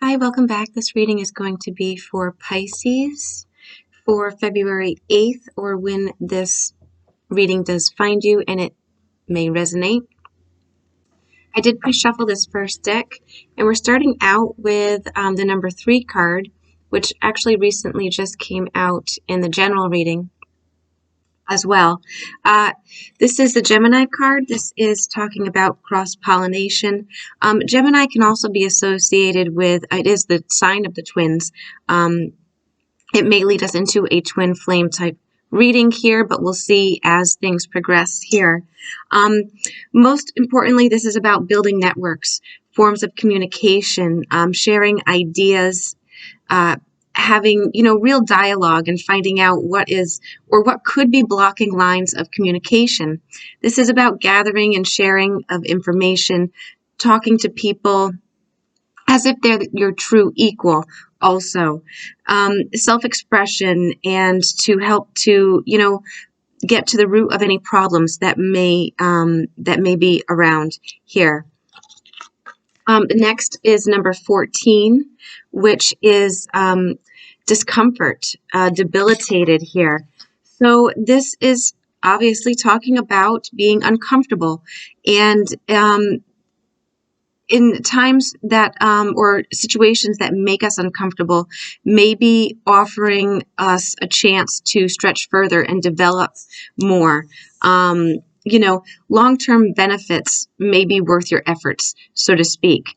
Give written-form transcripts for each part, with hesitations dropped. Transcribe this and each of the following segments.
Hi, welcome back. This reading is going to be for Pisces for February 8th, or when this reading does find you and it may resonate. I did pre-shuffle this first deck, and we're starting out with the number 3 card, which actually recently just came out in the general reading as well. This is the Gemini card. This is talking about cross-pollination. Gemini can also be associated with, it is the sign of the twins. It may lead us into a twin flame type reading here, but we'll see as things progress here. Most importantly, this is about building networks, forms of communication, sharing ideas, having, real dialogue and finding out what is or what could be blocking lines of communication. This is about gathering and sharing of information, talking to people as if they're your true equal also. Self-expression and to help to, get to the root of any problems that may be around here. Next is number 14, which is discomfort, debilitated here. So this is obviously talking about being uncomfortable, and in times that or situations that make us uncomfortable, maybe offering us a chance to stretch further and develop more. Long-term benefits may be worth your efforts, so to speak.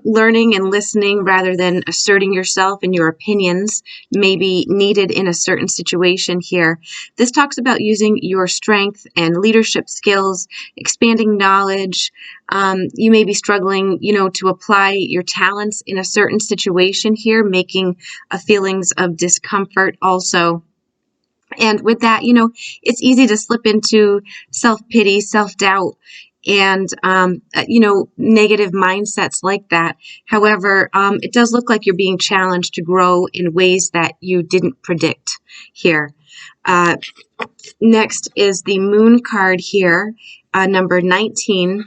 Learning and listening rather than asserting yourself and your opinions may be needed in a certain situation here. This talks about using your strength and leadership skills, expanding knowledge. You may be struggling, to apply your talents in a certain situation here, making feelings of discomfort also. And with that, it's easy to slip into self-pity, self-doubt, and, negative mindsets like that. However, it does look like you're being challenged to grow in ways that you didn't predict here. Next is the Moon card here, number 19,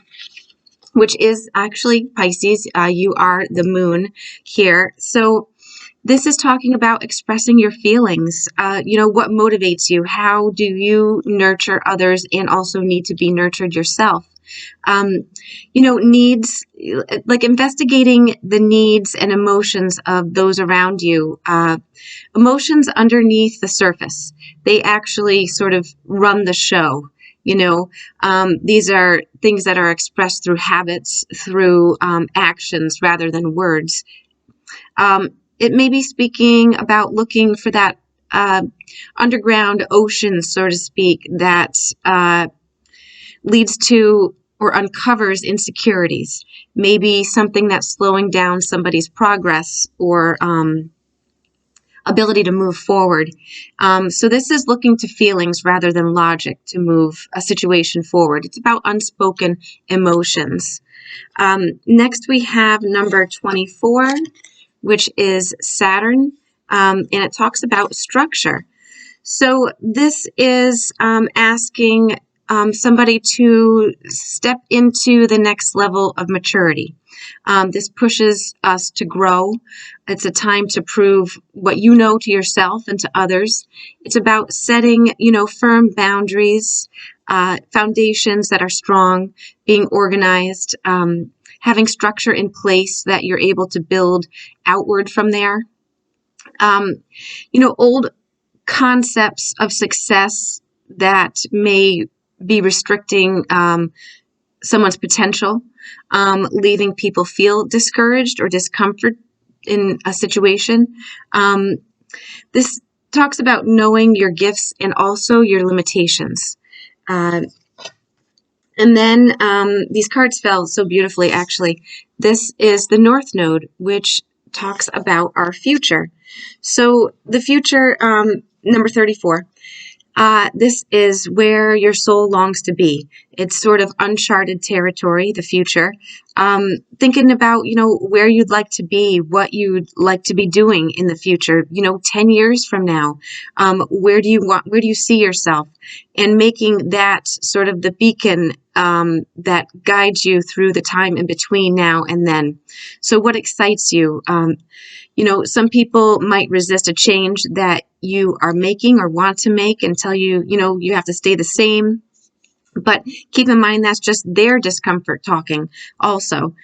which is actually Pisces. You are the Moon here. So this is talking about expressing your feelings, what motivates you, how do you nurture others and also need to be nurtured yourself. Needs, like investigating the needs and emotions of those around you, emotions underneath the surface. They actually sort of run the show. These are things that are expressed through habits, through actions rather than words. It may be speaking about looking for that underground ocean, so to speak, that leads to or uncovers insecurities. Maybe something that's slowing down somebody's progress or ability to move forward. So this is looking to feelings rather than logic to move a situation forward. It's about unspoken emotions. Next we have number 24, which is Saturn, and it talks about structure. So this is asking somebody to step into the next level of maturity. This pushes us to grow. It's a time to prove what you know to yourself and to others. It's about setting, firm boundaries, foundations that are strong, being organized, having structure in place that you're able to build outward from there. Old concepts of success that may be restricting someone's potential, leaving people feel discouraged or discomfort in a situation. This talks about knowing your gifts and also your limitations. And then these cards fell so beautifully, actually. This is the North Node, which talks about our future. So the future, number 34, this is where your soul longs to be. It's sort of uncharted territory, the future. Thinking about, where you'd like to be, what you'd like to be doing in the future, 10 years from now. Where do you see yourself? And making that sort of the beacon that guides you through the time in between now and then. So what excites you? You know, some people might resist a change that you are making or want to make and tell you, you know, you have to stay the same. But keep in mind that's just their discomfort talking also.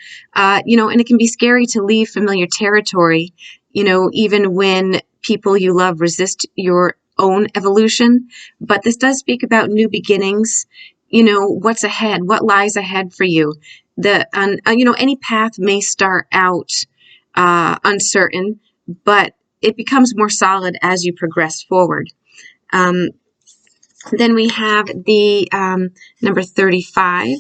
You know, and it can be scary to leave familiar territory, you know, even when people you love resist your own evolution. But this does speak about new beginnings, you know, what's ahead, what lies ahead for you. You know, any path may start out uncertain, but it becomes more solid as you progress forward. Then we have the number 35,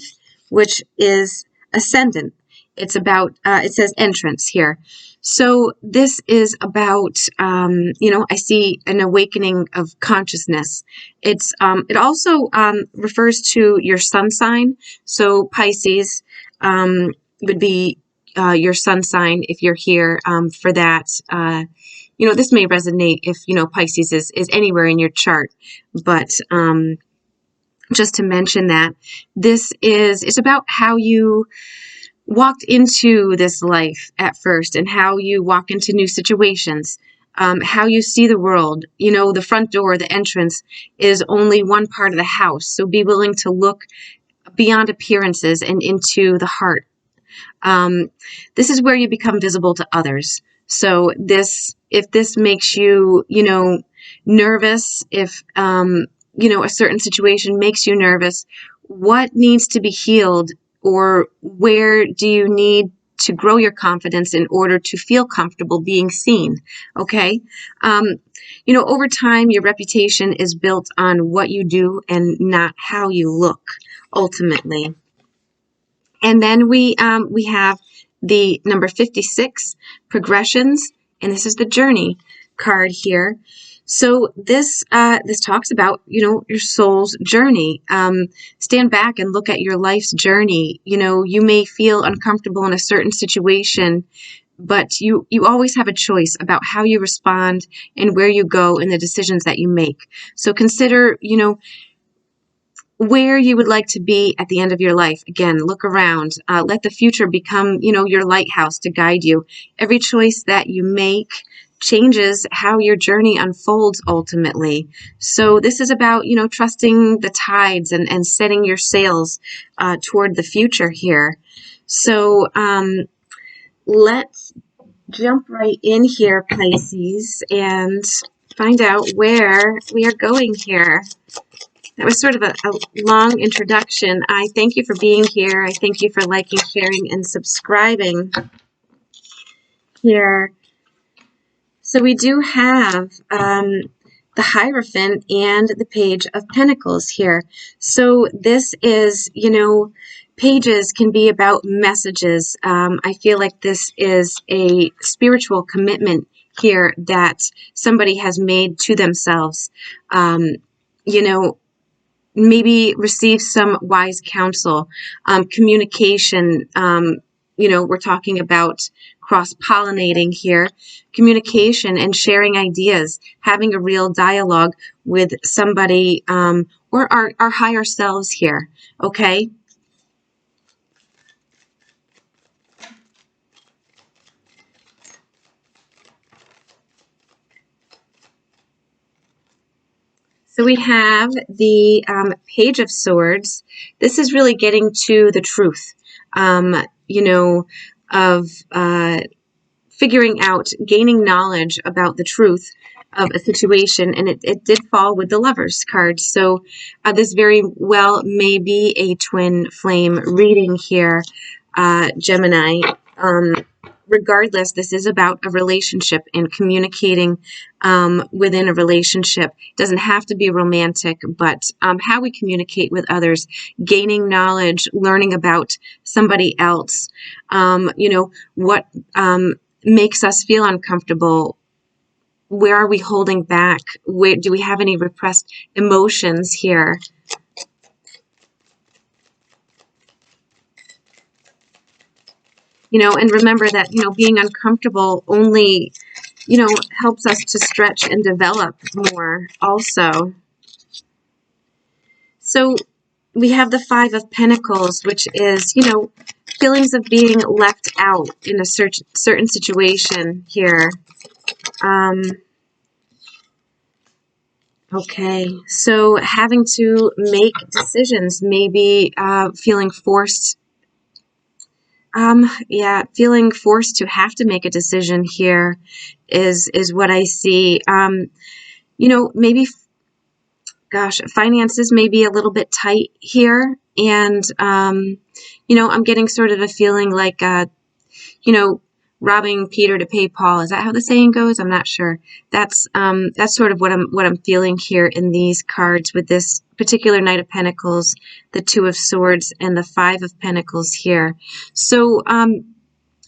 which is ascendant. It's about, it says entrance here. So this is about, you know, I see an awakening of consciousness. It also refers to your sun sign. So Pisces would be your sun sign if you're here for that. You know, this may resonate if, you know, Pisces is anywhere in your chart, but just to mention that it's about how you walked into this life at first and how you walk into new situations, how you see the world. You know, the front door, the entrance is only one part of the house. So be willing to look beyond appearances and into the heart. This is where you become visible to others. So if this makes you, you know, nervous, if, you know, a certain situation makes you nervous, what needs to be healed, or where do you need to grow your confidence in order to feel comfortable being seen? Okay. You know, over time, your reputation is built on what you do and not how you look ultimately. And then we have the number 56, progressions, and this is the journey card here. So this talks about, you know, your soul's journey. Stand back and look at your life's journey. You know, you may feel uncomfortable in a certain situation, but you always have a choice about how you respond and where you go in the decisions that you make. So consider, you know, where you would like to be at the end of your life. Again, look around. Let the future become, you know, your lighthouse to guide you. Every choice that you make changes how your journey unfolds ultimately. So this is about, you know, trusting the tides and setting your sails toward the future here. So let's jump right in here, Pisces, and find out where we are going here. That was sort of a long introduction. I thank you for being here. I thank you for liking, sharing, and subscribing here. So we do have the Hierophant and the Page of Pentacles here. So this is, you know, pages can be about messages. I feel like this is a spiritual commitment here that somebody has made to themselves. You know, maybe receive some wise counsel, communication. You know, we're talking about cross-pollinating here, communication and sharing ideas, having a real dialogue with somebody or our higher selves here, okay? So we have the Page of Swords. This is really getting to the truth, you know, of figuring out, gaining knowledge about the truth of a situation. And it did fall with the Lovers card. So this very well may be a twin flame reading here, Gemini. Regardless, this is about a relationship and communicating within a relationship. It doesn't have to be romantic, but how we communicate with others, gaining knowledge, learning about somebody else, you know, what makes us feel uncomfortable. Where are we holding back? Where do we have any repressed emotions here? You know, and remember that, you know, being uncomfortable only, you know, helps us to stretch and develop more also. So we have the Five of Pentacles, which is, you know, feelings of being left out in a certain situation here. Okay, so having to make decisions, maybe feeling forced. Yeah, feeling forced to have to make a decision here is what I see. You know, maybe, gosh, finances may be a little bit tight here, and you know, I'm getting sort of a feeling like you know, robbing Peter to pay Paul. Is that how the saying goes? I'm not sure. That's sort of what I'm feeling here in these cards with this particular Knight of Pentacles, the Two of Swords, and the Five of Pentacles here. So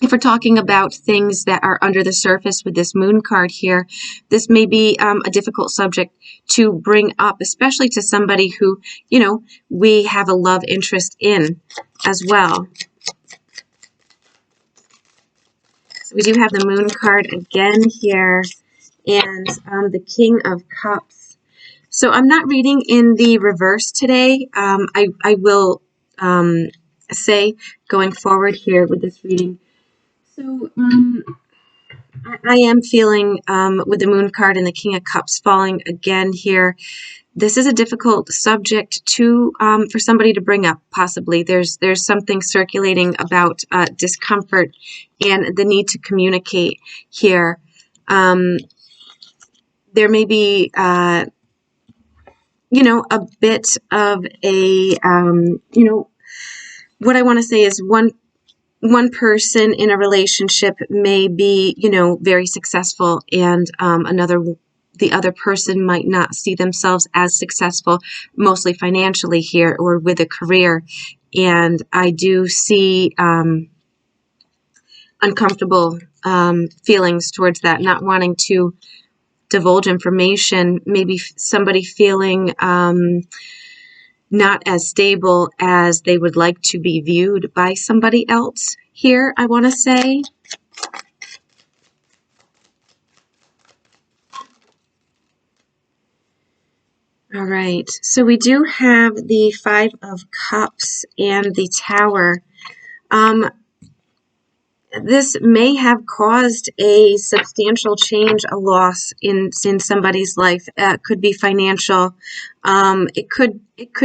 if we're talking about things that are under the surface with this Moon card here, this may be a difficult subject to bring up, especially to somebody who, you know, we have a love interest in as well. We do have the Moon card again here, and the King of Cups. So I'm not reading in the reverse today. I will say going forward here with this reading. So I am feeling with the Moon card and the King of Cups falling again here. This is a difficult subject to for somebody to bring up. Possibly there's something circulating about discomfort and the need to communicate here. There may be you know, a bit of a you know, what I want to say is one person in a relationship may be, you know, very successful, and the other person might not see themselves as successful, mostly financially here or with a career. And I do see uncomfortable feelings towards that, not wanting to divulge information, maybe somebody feeling not as stable as they would like to be viewed by somebody else here, I want to say. All right, so we do have the Five of Cups and the Tower. This may have caused a substantial change, a loss in somebody's life. Could be financial. It could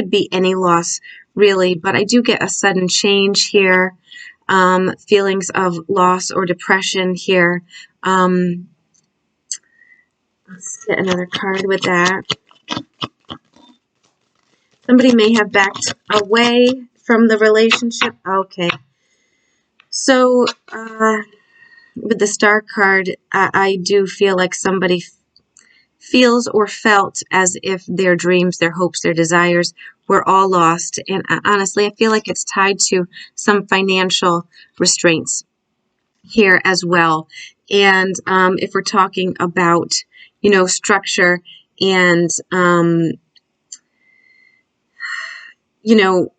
be any loss, really. But I do get a sudden change here. Feelings of loss or depression here. Let's get another card with that. Somebody may have backed away from the relationship. Okay. So, with the Star card, I do feel like somebody feels or felt as if their dreams, their hopes, their desires were all lost. And honestly, I feel like it's tied to some financial restraints here as well. And if we're talking about, you know, structure and, you know,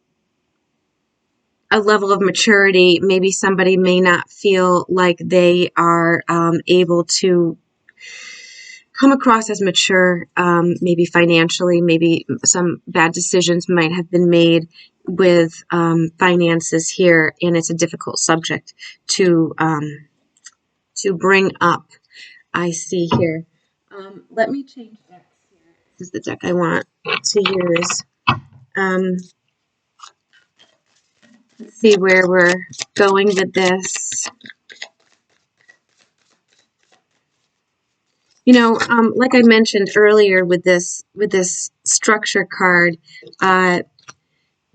a level of maturity, maybe somebody may not feel like they are able to come across as mature, maybe financially, maybe some bad decisions might have been made with finances here, and it's a difficult subject to bring up. I see here. Let me change decks here. This is the deck I want to use. Let's see where we're going with this. You know, like I mentioned earlier with this structure card, you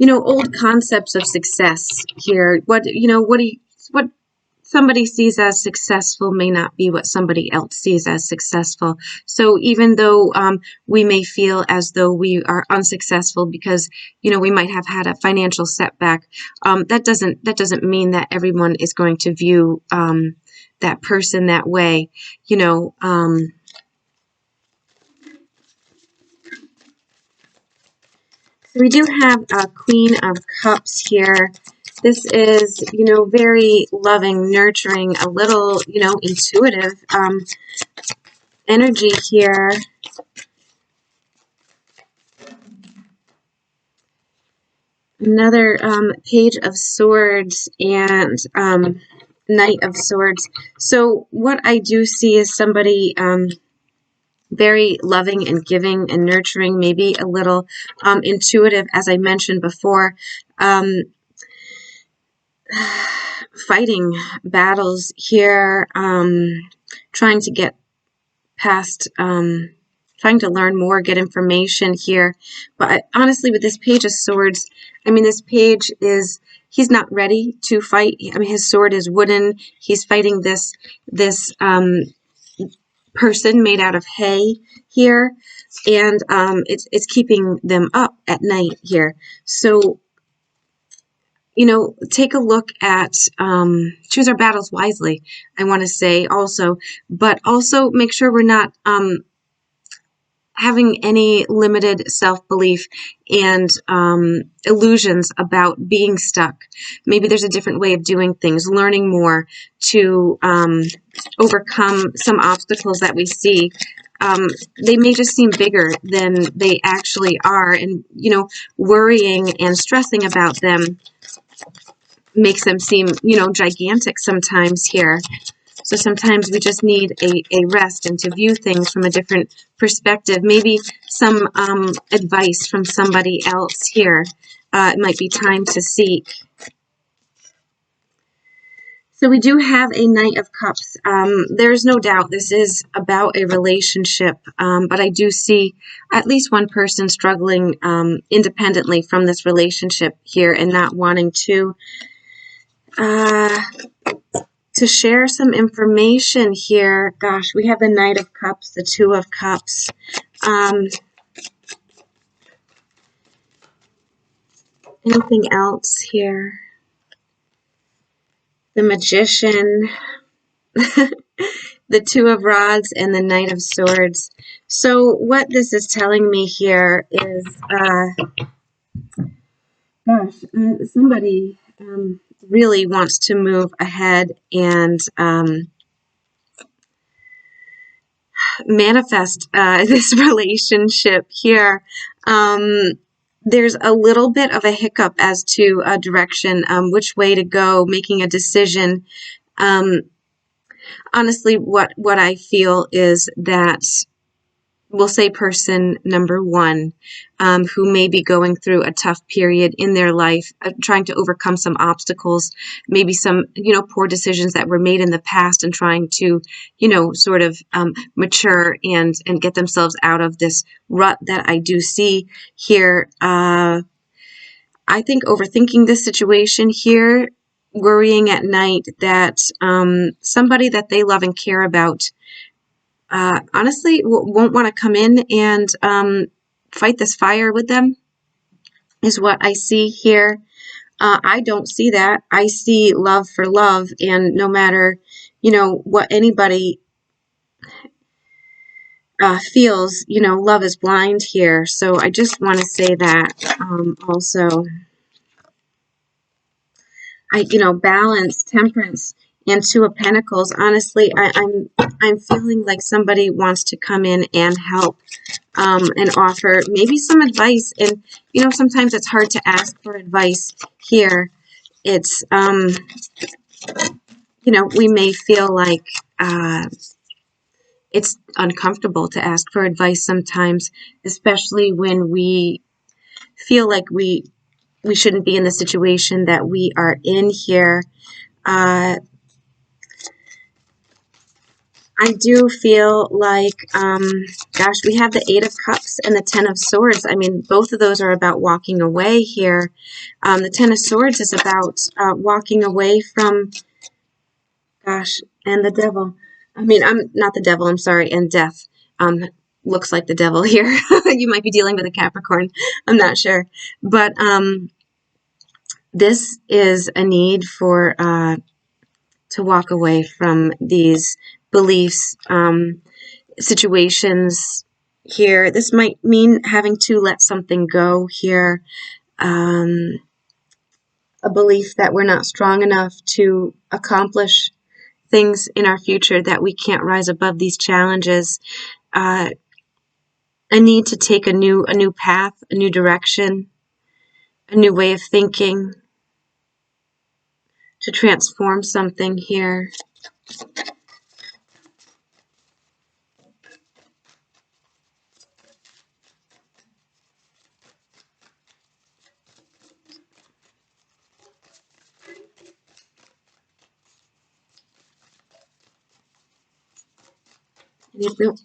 know, old concepts of success here. What somebody sees as successful may not be what somebody else sees as successful. So even though we may feel as though we are unsuccessful because, you know, we might have had a financial setback, that doesn't mean that everyone is going to view that person that way. You know. So we do have a Queen of Cups here. This is, you know, very loving, nurturing, a little, you know, intuitive energy here. Another Page of Swords and Knight of Swords. So what I do see is somebody very loving and giving and nurturing, maybe a little intuitive, as I mentioned before, fighting battles here, trying to get past, trying to learn more, get information here. But honestly, with this Page of Swords, I mean, this page is, he's not ready to fight. I mean, his sword is wooden. He's fighting this person made out of hay here, and it's keeping them up at night here. So, you know, take a look at, choose our battles wisely, I want to say also, but also make sure we're not having any limited self-belief and illusions about being stuck. Maybe there's a different way of doing things, learning more to overcome some obstacles that we see. They may just seem bigger than they actually are, and, you know, worrying and stressing about them makes them seem, you know, gigantic sometimes here. So sometimes we just need a rest and to view things from a different perspective. Maybe some advice from somebody else here. It might be time to seek. So we do have a Knight of Cups. There's no doubt this is about a relationship, but I do see at least one person struggling independently from this relationship here and not wanting to share some information here. Gosh, we have the Knight of Cups, the Two of Cups. Anything else here? The Magician, the Two of Rods, and the Knight of Swords. So what this is telling me here is, somebody really wants to move ahead and manifest this relationship here. There's a little bit of a hiccup as to a direction, which way to go, making a decision. Honestly, what I feel is that, we'll say person number one, who may be going through a tough period in their life, trying to overcome some obstacles, maybe some, you know, poor decisions that were made in the past, and trying to, you know, sort of mature and get themselves out of this rut that I do see here. I think overthinking this situation here, worrying at night that somebody that they love and care about honestly won't want to come in and fight this fire with them, is what I see here. I don't see that. I see love for love, and no matter, you know, what anybody feels, you know, love is blind here. So I just want to say that also. You know, balance, temperance, and Two of Pentacles. Honestly, I'm feeling like somebody wants to come in and help and offer maybe some advice. And, you know, sometimes it's hard to ask for advice here. It's, you know, we may feel like it's uncomfortable to ask for advice sometimes, especially when we feel like we shouldn't be in the situation that we are in here. I do feel like, gosh, we have the Eight of Cups and the Ten of Swords. I mean, both of those are about walking away here. The Ten of Swords is about walking away from, gosh, and the Devil. I mean, I'm not the Devil, I'm sorry, and Death. Looks like the Devil here. You might be dealing with a Capricorn. I'm not sure. But this is a need for to walk away from these beliefs, situations here. This might mean having to let something go here. A belief that we're not strong enough to accomplish things in our future, that we can't rise above these challenges. A need to take a new path, a new direction, a new way of thinking, to transform something here.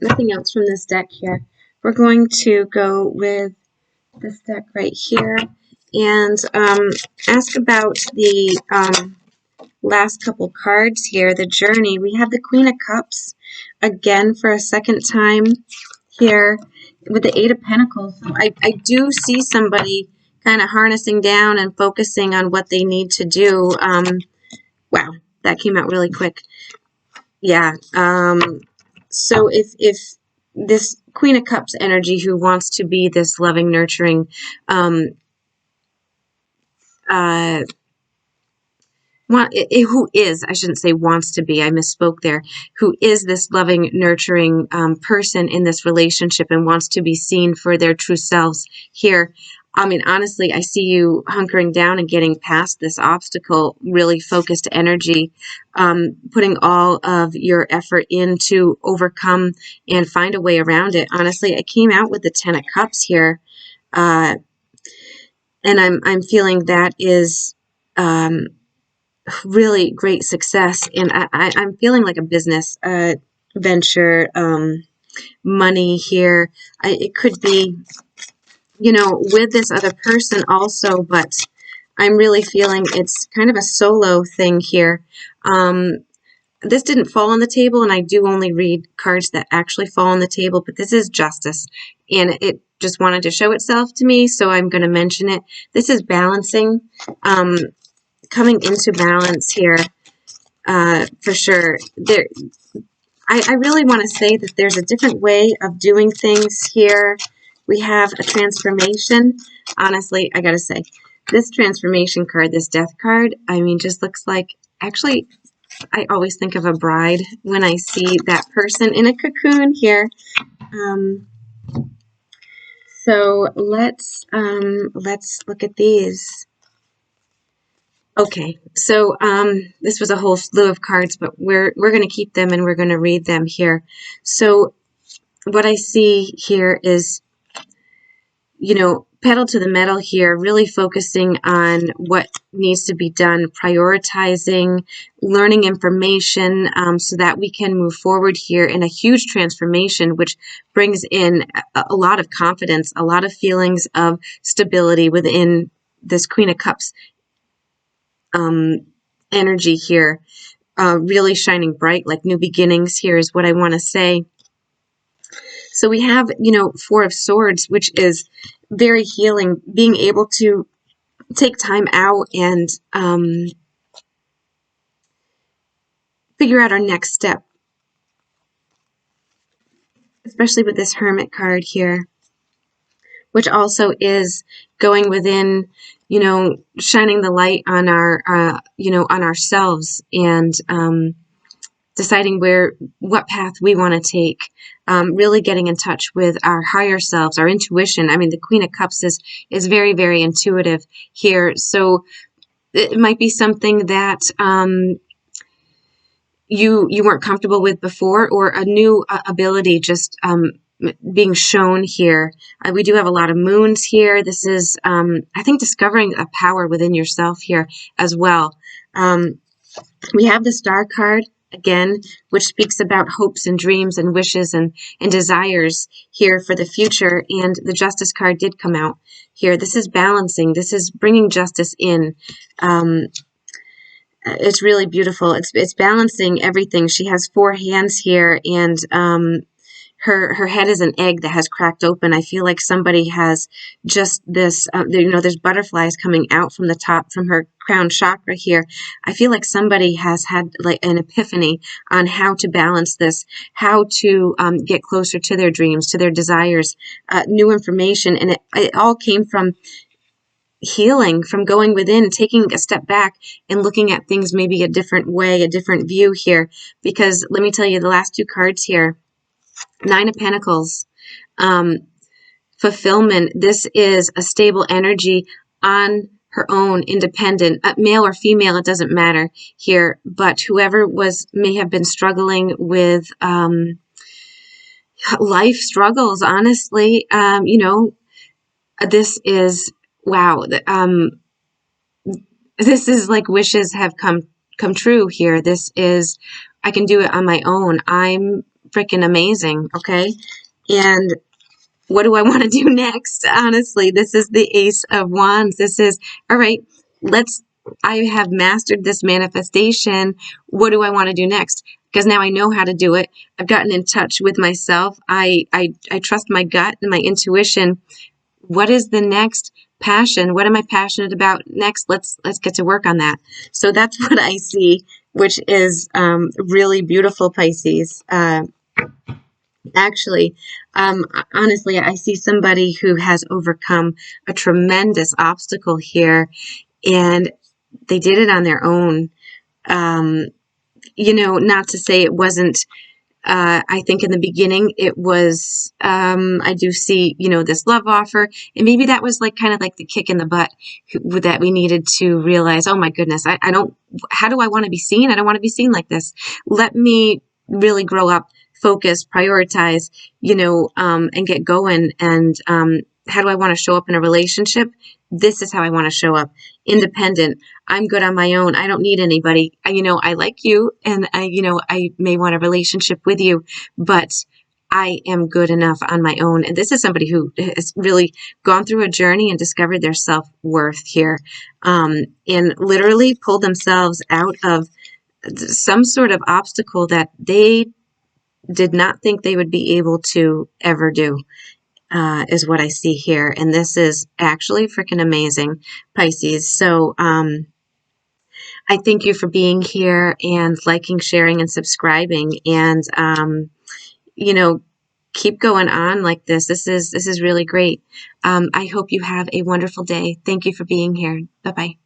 Nothing else from this deck here. We're going to go with this deck right here and ask about the last couple cards here. The journey. We have the Queen of Cups again for a second time here with the Eight of Pentacles. So I do see somebody kind of harnessing down and focusing on what they need to do. Wow, that came out really quick. Yeah. So if this Queen of Cups energy who wants to be this loving, nurturing, who is, I shouldn't say wants to be, I misspoke there, who is this loving, nurturing person in this relationship and wants to be seen for their true selves here. I mean, honestly, I see you hunkering down and getting past this obstacle, really focused energy, putting all of your effort in to overcome and find a way around it. Honestly, I came out with the Ten of Cups here, and I'm feeling that is really great success. And I'm feeling like a business venture, money here. It could be, you know, with this other person also, but I'm really feeling it's kind of a solo thing here. This didn't fall on the table, and I do only read cards that actually fall on the table, but this is justice, and it just wanted to show itself to me, so I'm going to mention it. This is balancing, coming into balance here, for sure. I really want to say that there's a different way of doing things here. We have a transformation. Honestly, I got to say, this transformation card, this death card, I mean, just looks like, actually, I always think of a bride when I see that person in a cocoon here. So let's look at these. Okay, so this was a whole slew of cards, but we're going to keep them and we're going to read them here. So what I see here is, you know, pedal to the metal here, really focusing on what needs to be done, prioritizing, learning information, so that we can move forward here in a huge transformation, which brings in a lot of confidence, a lot of feelings of stability within this Queen of Cups energy here, really shining bright, like new beginnings here is what I want to say. So we have, you know, Four of Swords, which is very healing, being able to take time out and figure out our next step, especially with this Hermit card here, which also is going within, you know, shining the light on our, you know, on ourselves and deciding what path we want to take, really getting in touch with our higher selves, our intuition. I mean, the Queen of Cups is very, very intuitive here. So it might be something that you weren't comfortable with before, or a new ability just being shown here. We do have a lot of moons here. This is, I think, discovering a power within yourself here as well. We have the Star card again, which speaks about hopes and dreams and wishes and desires here for the future. And the Justice card did come out here. This is balancing. This is bringing justice in. It's really beautiful. It's balancing everything. She has four hands here, and her head is an egg that has cracked open. I feel like somebody has just this, you know, there's butterflies coming out from the top, from her crown chakra here. I feel like somebody has had like an epiphany on how to balance this, how to get closer to their dreams, to their desires, new information. And it all came from healing, from going within, taking a step back and looking at things maybe a different way, a different view here. Because let me tell you, the last two cards here, Nine of Pentacles, fulfillment. This is a stable energy, on her own, independent, male or female, it doesn't matter here, but whoever may have been struggling with life struggles, honestly, this is, wow, this is like wishes have come true here. This is, I can do it on my own. I'm freaking amazing, okay? And what do I want to do next? Honestly, this is the Ace of Wands. This is, all right, I have mastered this manifestation. What do I want to do next? Because now I know how to do it. I've gotten in touch with myself. I trust my gut and my intuition. What is the next passion? What am I passionate about next? Let's get to work on that. So that's what I see, which is really beautiful, Pisces. Actually, honestly, I see somebody who has overcome a tremendous obstacle here, and they did it on their own. Not to say it wasn't. I think in the beginning it was, I do see, this love offer, and maybe that was like kind of like the kick in the butt that we needed to realize, oh my goodness, I don't, how do I want to be seen? I don't want to be seen like this. Let me really grow up, focus, prioritize, and get going. And, how do I want to show up in a relationship? This is how I want to show up. Independent. I'm good on my own. I don't need anybody. I like you, and I may want a relationship with you, but I am good enough on my own. And this is somebody who has really gone through a journey and discovered their self-worth here, and literally pulled themselves out of some sort of obstacle that they did not think they would be able to ever do. Is what I see here. And this is actually freaking amazing, Pisces. So I thank you for being here and liking, sharing, and subscribing. And, keep going on like this. This is really great. I hope you have a wonderful day. Thank you for being here. Bye-bye.